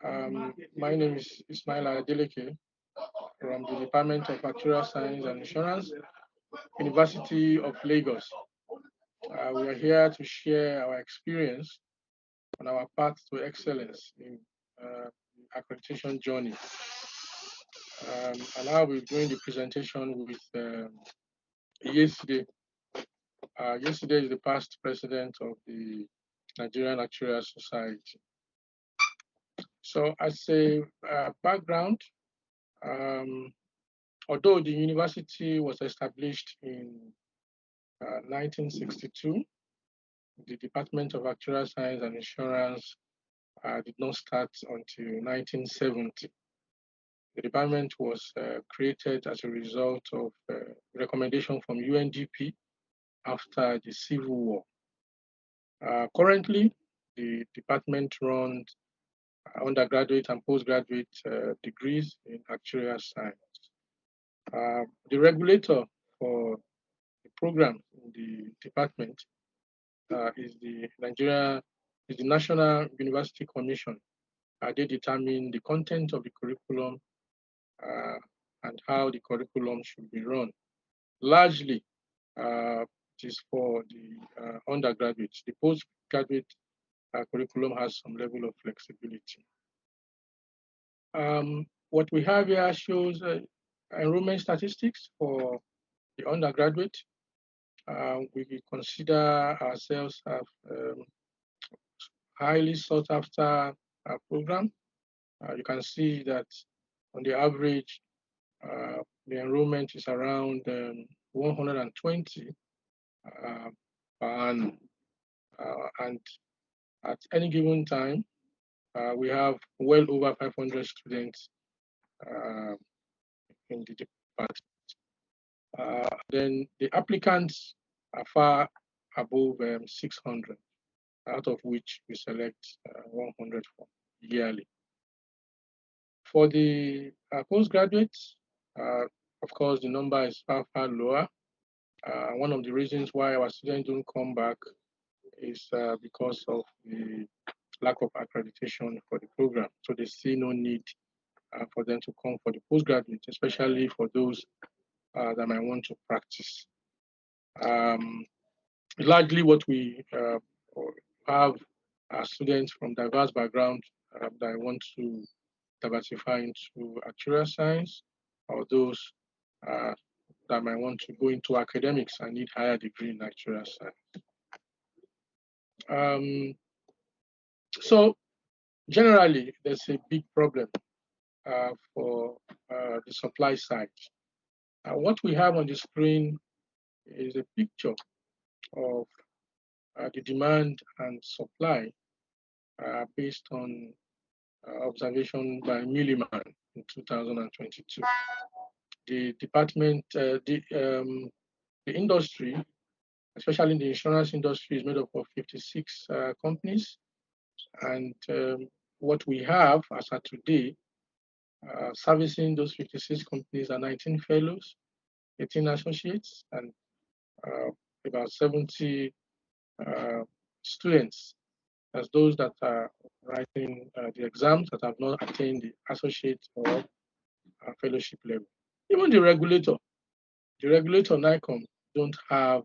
My name is Ismaila Adeleke from the Department of Actuarial Science and Insurance, University of Lagos. We are here to share our experience on our path to excellence in the accreditation journey. And I'll be doing the presentation with Yeside. Yeside is the past president of the Nigerian Actuarial Society. So as a background, although the university was established in 1962, the Department of Actuarial Science and Insurance did not start until 1970. The department was created as a result of recommendation from UNDP after the Civil War. Currently, the department runs undergraduate and postgraduate degrees in actuarial science. The regulator for the program in the department is the National University Commission. They determine the content of the curriculum and how the curriculum should be run. Largely, it is for the undergraduates. The postgraduate curriculum has some level of flexibility. What we have here shows enrollment statistics for the undergraduate. We consider ourselves as highly sought after program. You can see that on the average, the enrollment is around 120 per annum. And at any given time, we have well over 500 students in the department. Then the applicants are far above 600, out of which we select 100 yearly. For the postgraduates, of course, the number is far, far lower. One of the reasons why our students don't come back is because of the lack of accreditation for the program. So they see no need for them to come for the postgraduate, especially for those that might want to practice. Largely what we have are students from diverse backgrounds that want to diversify into actuarial science, or those that might want to go into academics and need higher degree in actuarial science. So generally, there's a big problem for the supply side. What we have on the screen is a picture of the demand and supply based on observation by Milliman in 2022. The department, the industry, especially in the insurance industry, is made up of 56 companies. And what we have as of today, servicing those 56 companies are 19 fellows, 18 associates, and about 70 students, as those that are writing the exams that have not attained the associate or fellowship level. Even the regulator NICOM, don't have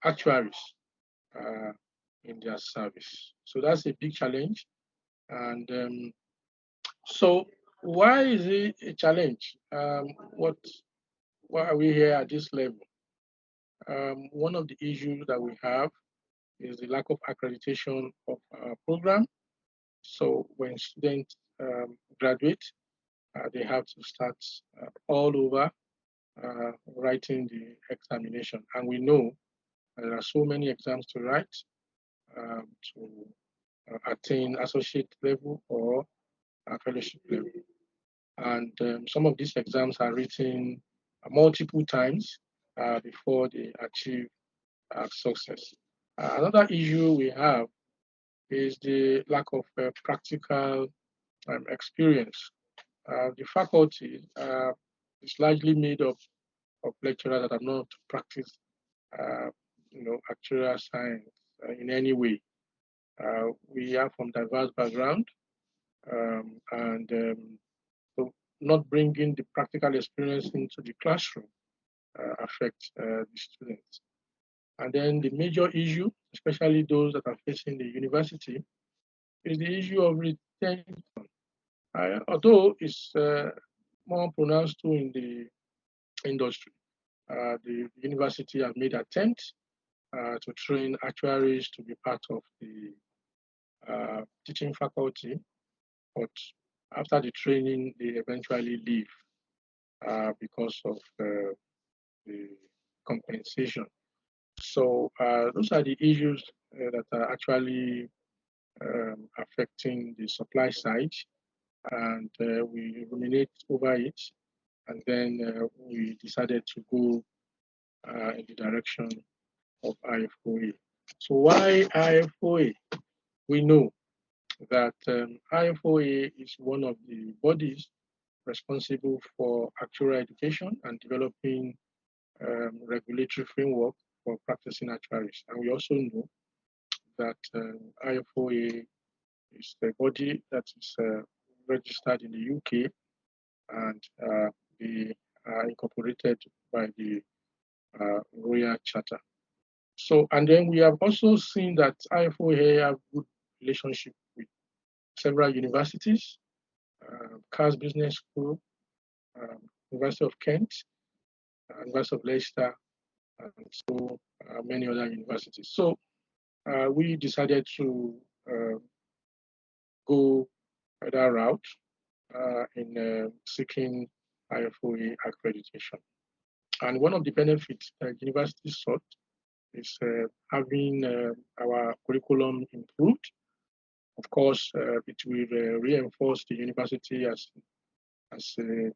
actuaries in their service. So that's a big challenge. And so why is it a challenge? Why are we here at this level? One of the issues that we have is the lack of accreditation of our program. So when students graduate, they have to start all over writing the examination. And we know there are so many exams to write to attain associate level or fellowship level. And some of these exams are written multiple times before they achieve success. Another issue we have is the lack of practical experience. The faculty is largely made up of lecturers that have not practiced, actuarial science in any way. We are from diverse background, So not bringing the practical experience into the classroom affects the students. And then the major issue, especially those that are facing the university, is the issue of retention. Although it's more pronounced too in the industry. The university has made attempts to train actuaries to be part of the teaching faculty, but after the training, they eventually leave because of the compensation. So those are the issues that are actually affecting the supply side, and we ruminate over it, and then we decided to go in the direction of IFOA. So why IFOA? We know that IFOA is one of the bodies responsible for actuarial education and developing regulatory framework for practicing actuaries. And we also know that IFOA is the body that is registered in the UK, and they are incorporated by the Royal Charter. So, and then we have also seen that IFOA have good relationship with several universities, Cars Business School, University of Kent, University of Leicester, and so many other universities. So we decided to go that route in seeking IFOA accreditation. And one of the benefits universities sought is having our curriculum improved. Of course, it will reinforce the university as a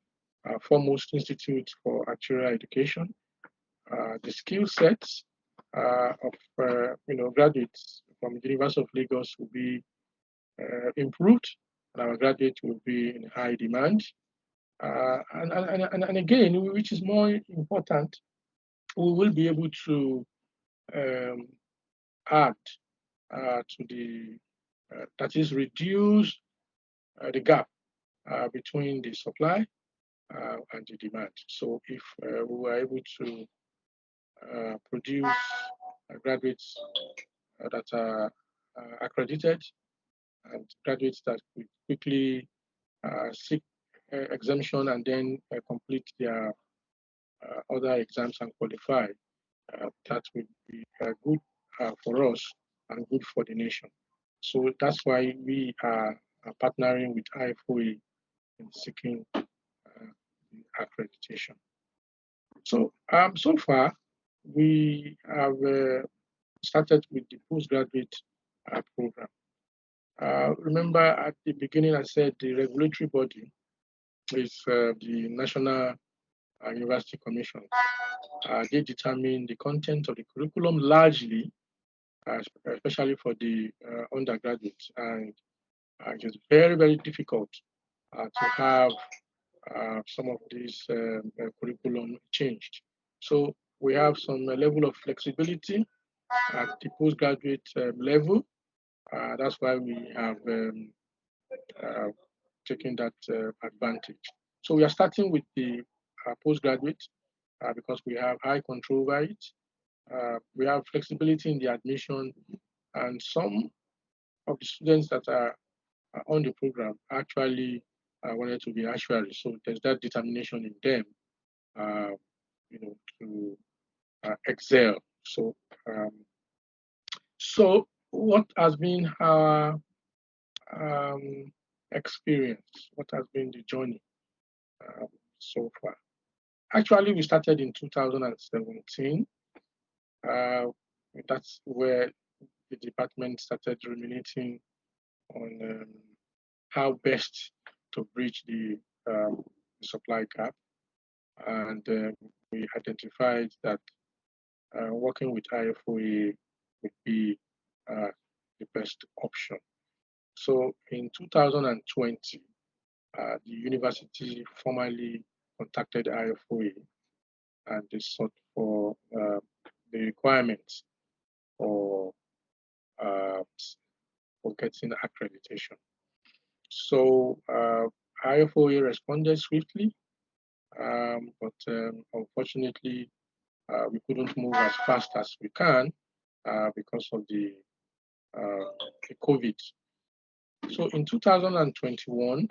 foremost institute for actuarial education. The skill sets of graduates from the University of Lagos will be improved, and our graduates will be in high demand. And again, which is more important, we will be able to add to the that is reduce the gap between the supply and the demand. So if we were able to produce graduates that are accredited and graduates that could quickly seek exemption and then complete their other exams and qualify, that would be good for us and good for the nation. So that's why we are partnering with IFOA in seeking accreditation. So so far, we have started with the postgraduate program. Remember at the beginning, I said the regulatory body is the National University Commission. They determine the content of the curriculum largely, especially for the undergraduates. And it is very, very difficult to have some of these curriculum changed. So we have some level of flexibility at the postgraduate level. That's why we have taken that advantage. So we are starting with the postgraduate because we have high control over it. We have flexibility in the admission, and some of the students that are on the program actually wanted to be actuaries. So there's that determination in them, to excel. So what has been our experience? What has been the journey so far? Actually, we started in 2017. That's where the department started ruminating on how best to bridge the supply gap. And we identified that working with IFOA would be the best option. So in 2020, the university formally contacted IFOA and they sought for the requirements for getting accreditation. So IFOA responded swiftly, but unfortunately, we couldn't move as fast as we can because of the COVID. So in 2021,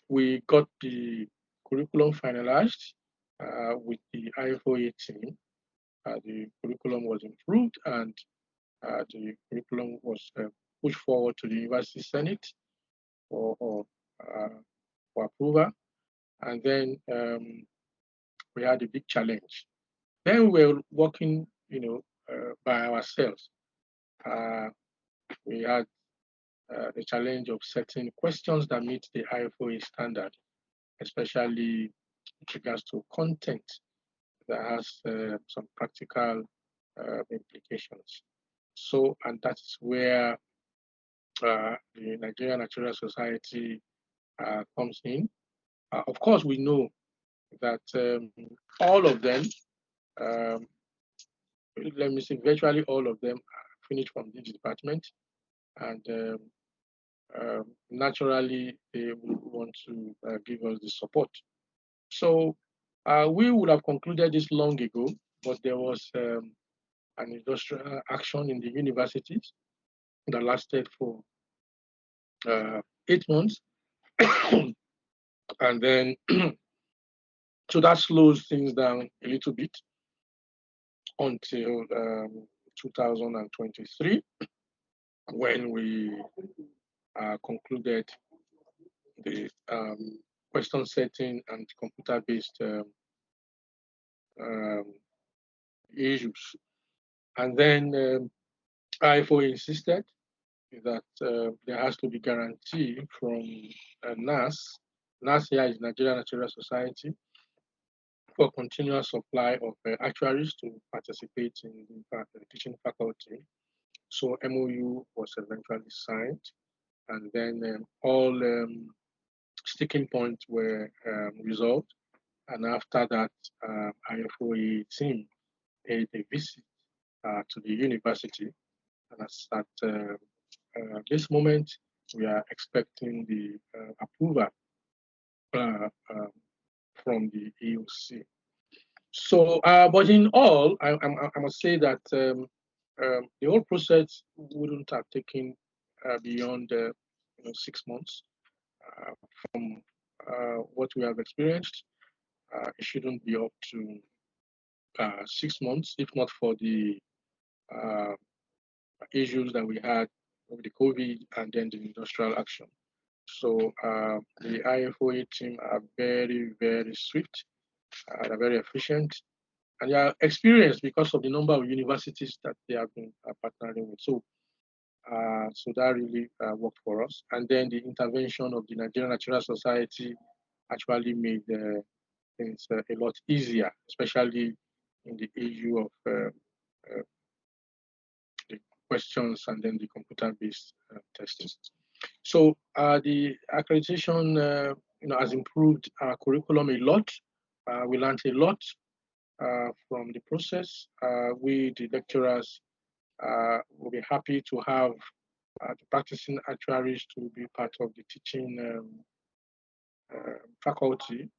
we got the curriculum finalized with the IFOA team. The curriculum was improved and the curriculum was pushed forward to the University Senate for approval. And then we had a big challenge. Then we were working, by ourselves. We had the challenge of setting questions that meet the IFOA standard, especially with regards to content that has some practical implications. So, and that's where the Nigerian Actuarial Society comes in. Of course, we know that all of them, let me say, virtually all of them finished from this department, and naturally they would want to give us the support. So we would have concluded this long ago, but there was an industrial action in the universities that lasted for 8 months. And then, so that slows things down a little bit until 2023, when we concluded the question setting and computer-based issues. And then IFO insisted that there has to be guarantee from NAS. NAS here is Nigerian Actuarial Society, for continuous supply of actuaries to participate in the teaching faculty. So MOU was eventually signed, and then all sticking points were resolved. And after that, IFOA team paid a visit to the university. And at this moment, we are expecting the approval from the EOC. So, but in all, I must say that the whole process wouldn't have taken beyond 6 months. From what we have experienced, it shouldn't be up to 6 months, if not for the issues that we had with the COVID and then the industrial action. So the IFOA team are very, very swift, they're very efficient, and they are experienced because of the number of universities that they have been partnering with. So, so that really worked for us. And then the intervention of the Nigerian Actuarial Society actually made things a lot easier, especially in the issue of the questions and then the computer-based testing. So the accreditation, has improved our curriculum a lot. We learned a lot from the process. We, the lecturers, will be happy to have the practicing actuaries to be part of the teaching faculty.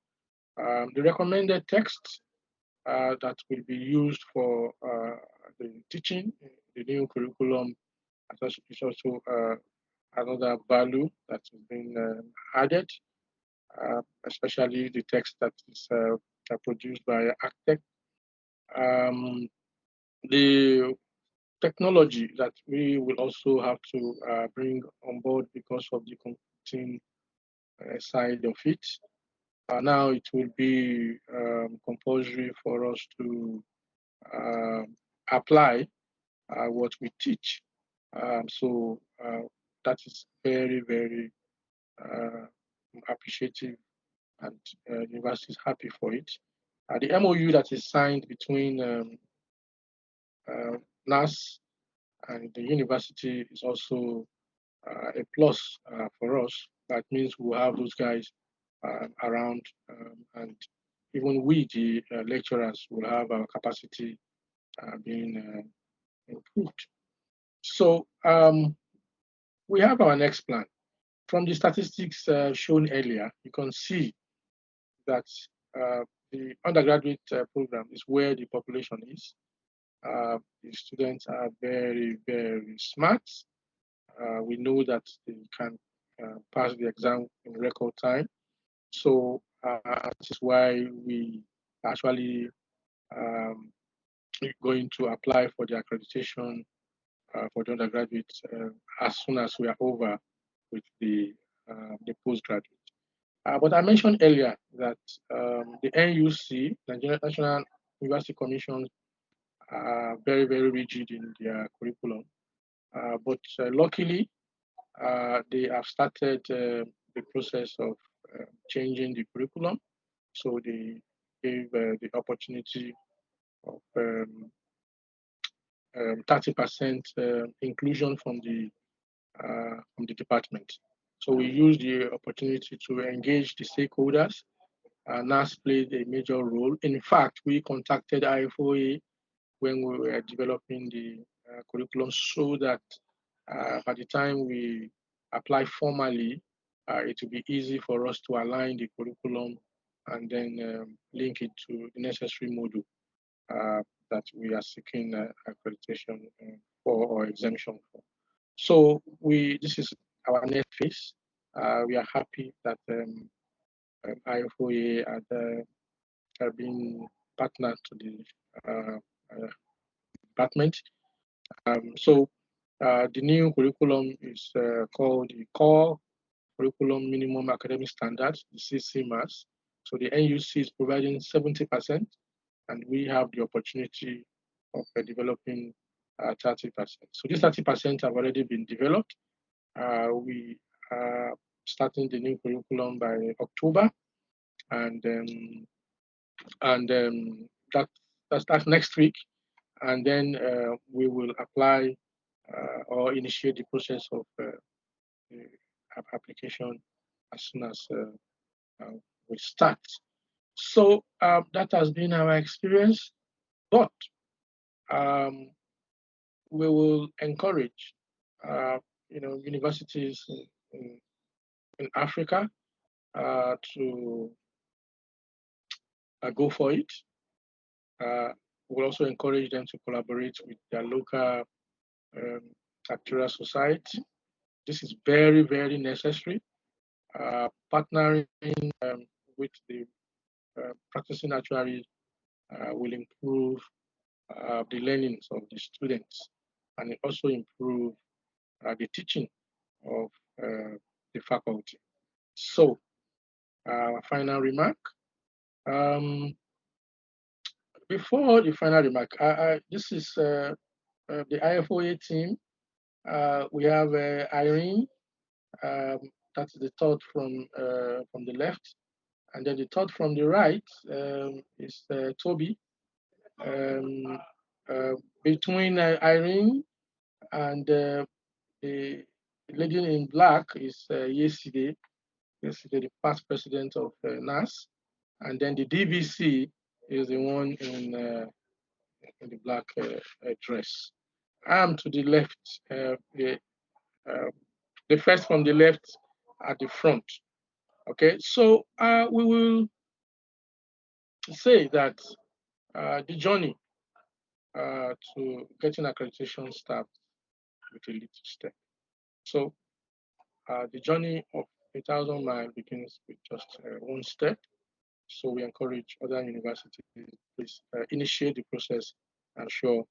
The recommended text that will be used for the teaching, the new curriculum, is also another value that has been added, especially the text that is produced by Architect. The technology that we will also have to bring on board because of the computing side of it. Now it will be compulsory for us to apply what we teach. So that is very, very appreciative, and the university is happy for it. The MOU that is signed between NAS and the university is also a plus for us. That means we'll have those guys around, and even we, the lecturers, will have our capacity being improved. So we have our next plan. from the statistics shown earlier, you can see that the undergraduate program is where the population is. The students are very, very smart. We know that they can pass the exam in record time. So this is why we actually going to apply for the accreditation for the undergraduates as soon as we are over with the postgraduate. But I mentioned earlier that the NUC, Nigerian National University Commission, are very, very rigid in their curriculum. But luckily, they have started the process of changing the curriculum. So they gave the opportunity of 30% inclusion from the department. So we used the opportunity to engage the stakeholders. NAS played a major role. In fact, we contacted IFOA when we were developing the curriculum so that by the time we apply formally, it will be easy for us to align the curriculum and then link it to the necessary module that we are seeking accreditation for or exemption for. So this is our next phase. We are happy that IFOA have been partner to the department. So the new curriculum is called the Core Curriculum Minimum Academic Standards, the CCMAS. So the NUC is providing 70%, and we have the opportunity of developing 30%. So this 30% have already been developed. We are starting the new curriculum by October, and that's next week, and then we will apply or initiate the process of application as soon as we start. So that has been our experience, but we will encourage, universities in Africa to go for it. We'll also encourage them to collaborate with their local Actuarial Society. This is very, very necessary. Partnering with the practicing actuaries will improve the learnings of the students, and it also improve the teaching of the faculty. So, final remark. Before the final remark, this is the IFOA team. We have Irene, that's the third from the left, and then the third from the right is Toby. Between Irene and the lady in black is Yeside, the past president of NAS, and then the DVC is the one in the black dress. I'm to the left, the first from the left at the front. Okay, so we will say that the journey to getting accreditation starts with a little step. So the journey of 1,000 miles begins with just one step. So we encourage other universities to please initiate the process and sure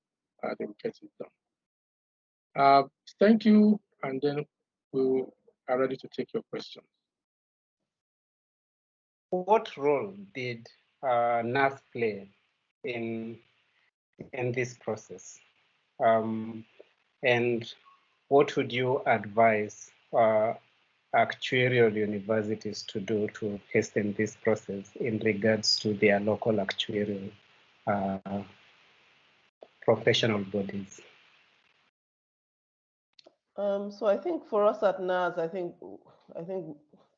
they will get it done. Thank you, and then we are ready to take your questions. What role did NAS play in this process? And what would you advise actuarial universities to do to hasten this process in regards to their local actuarial professional bodies? So I think for us at NAS, I think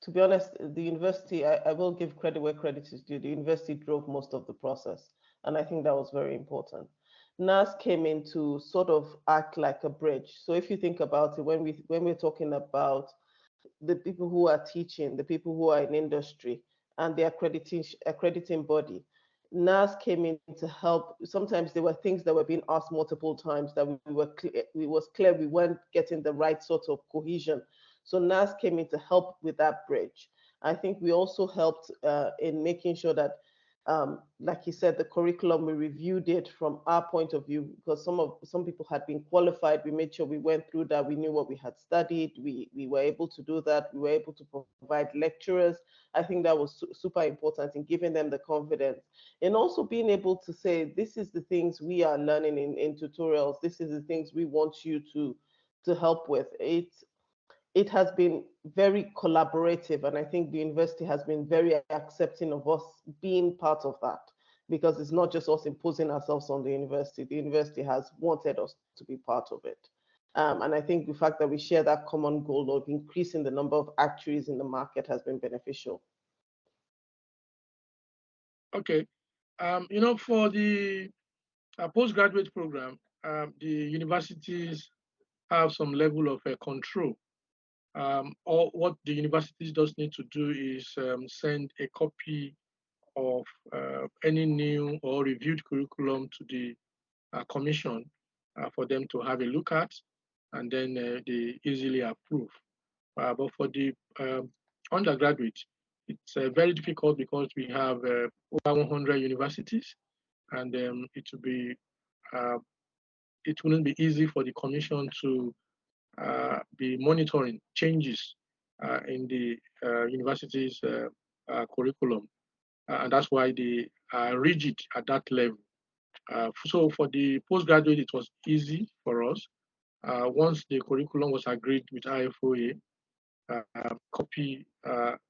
to be honest, the university, I will give credit where credit is due. The university drove most of the process, and I think that was very important. NAS came in to sort of act like a bridge. So if you think about it, when we're talking about the people who are teaching, the people who are in industry, and the accrediting body. NAS came in to help. Sometimes there were things that were being asked multiple times that it was clear we weren't getting the right sort of cohesion. So NAS came in to help with that bridge. I think we also helped in making sure that, like you said, the curriculum, we reviewed it from our point of view, because some people had been qualified. We made sure we went through that. We knew what we had studied. We were able to do that. We were able to provide lecturers. I think that was super important in giving them the confidence, and also being able to say, this is the things we are learning in tutorials. This is the things we want you to help with. It has been very collaborative, and I think the university has been very accepting of us being part of that, because it's not just us imposing ourselves on the university. The university has wanted us to be part of it. And I think the fact that we share that common goal of increasing the number of actuaries in the market has been beneficial. Okay. For the postgraduate program, the universities have some level of control. Or what the universities just need to do is send a copy of any new or reviewed curriculum to the commission for them to have a look at, and then they easily approve. But for the undergraduate, it's very difficult because we have over 100 universities, and it wouldn't be easy for the commission to be monitoring changes in the university's curriculum. And that's why they are rigid at that level. So for the postgraduate, it was easy for us. Once the curriculum was agreed with IFOA, copy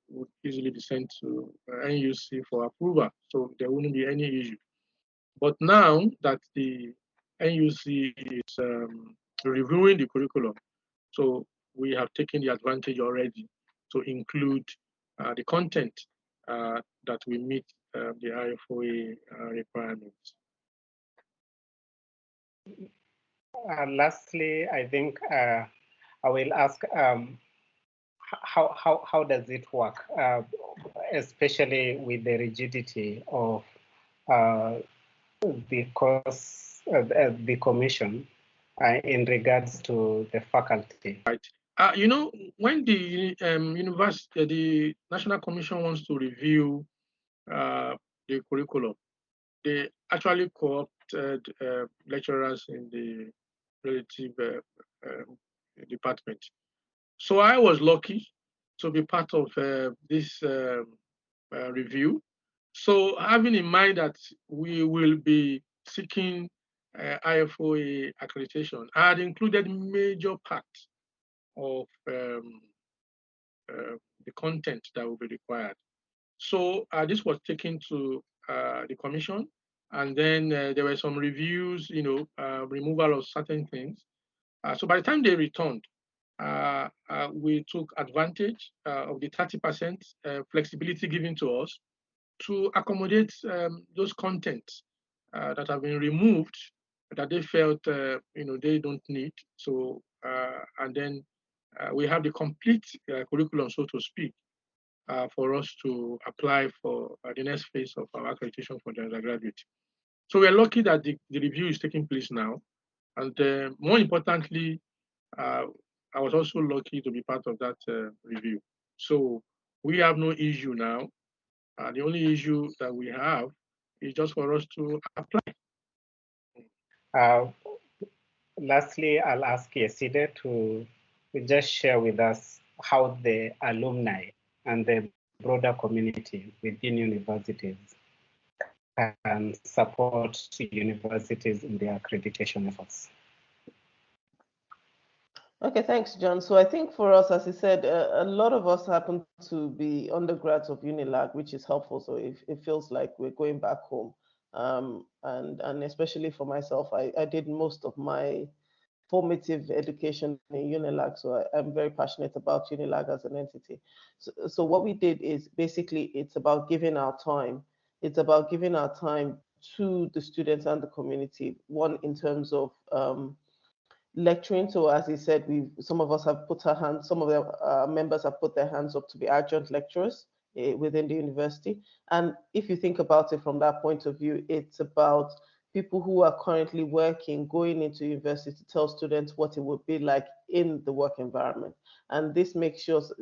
would easily be sent to NUC for approval, so there wouldn't be any issue. But now that the NUC is reviewing the curriculum, so we have taken the advantage already to include the content that will meet the IFOA requirements. Lastly, I think I will ask, how does it work, especially with the rigidity of the course, the commission in regards to the faculty? Right. When the university, the National Commission wants to review the curriculum, they actually co-opted lecturers in the relative department. So I was lucky to be part of this review. So having in mind that we will be seeking IFOA accreditation, I had included major parts of the content that will be required. So this was taken to the commission, and then there were some reviews, removal of certain things. So by the time they returned, we took advantage of the 30% flexibility given to us to accommodate those contents that have been removed that they felt they don't need. So and then we have the complete curriculum, so to speak, for us to apply for the next phase of our accreditation for the undergraduate. So we're lucky that the review is taking place now. And more importantly, I was also lucky to be part of that review. So we have no issue now. The only issue that we have is just for us to apply. Lastly, I'll ask Yeside to just share with us how the alumni and the broader community within universities can support universities in their accreditation efforts. Okay, thanks, John. So I think for us, as I said, a lot of us happen to be undergrads of UNILAG, which is helpful. So it feels like we're going back home. And especially for myself, I did most of my formative education in UNILAG. So I'm very passionate about UNILAG as an entity. So what we did is basically, it's about giving our time. It's about giving our time to the students and the community. One, in terms of lecturing. So as he said, some of us have put our hands, some of the members have put their hands up to be adjunct lecturers within the university. And if you think about it from that point of view, it's about people who are currently working, going into university to tell students what it would be like in the work environment. And this ensures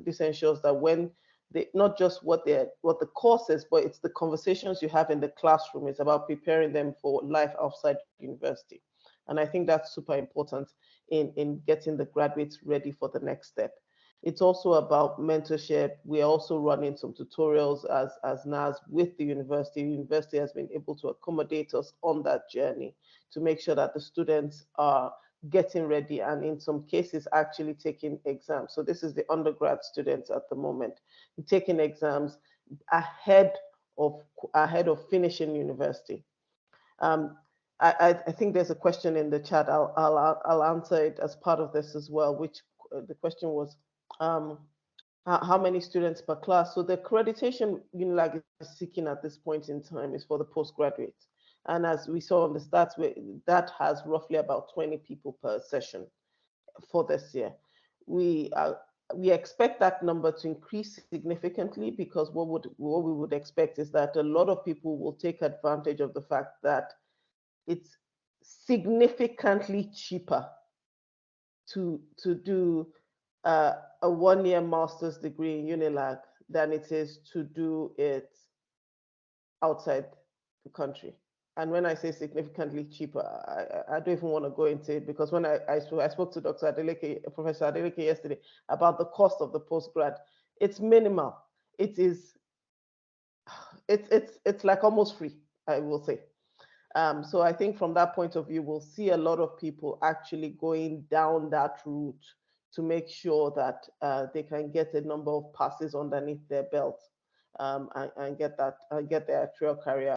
that when not just what the course is, but it's the conversations you have in the classroom. It's about preparing them for life outside university. And I think that's super important in getting the graduates ready for the next step. It's also about mentorship. We are also running some tutorials as NAS with the university. The university has been able to accommodate us on that journey to make sure that the students are getting ready and in some cases actually taking exams. So this is the undergrad students at the moment, taking exams ahead of finishing university. I think there's a question in the chat. I'll answer it as part of this as well, which the question was, how many students per class? So the accreditation UNILAG is seeking at this point in time is for the postgraduates. And as we saw on the stats, that has roughly about 20 people per session for this year. We expect that number to increase significantly because what we would expect is that a lot of people will take advantage of the fact that it's significantly cheaper to do a 1-year master's degree in UNILAG than it is to do it outside the country. And when I say significantly cheaper, I don't even want to go into it because when I spoke to Dr. Adeleke, Professor Adeleke yesterday about the cost of the postgrad, it's minimal. It's like almost free, I will say. So I think from that point of view, we'll see a lot of people actually going down that route to make sure that they can get a number of passes underneath their belt and get their actual career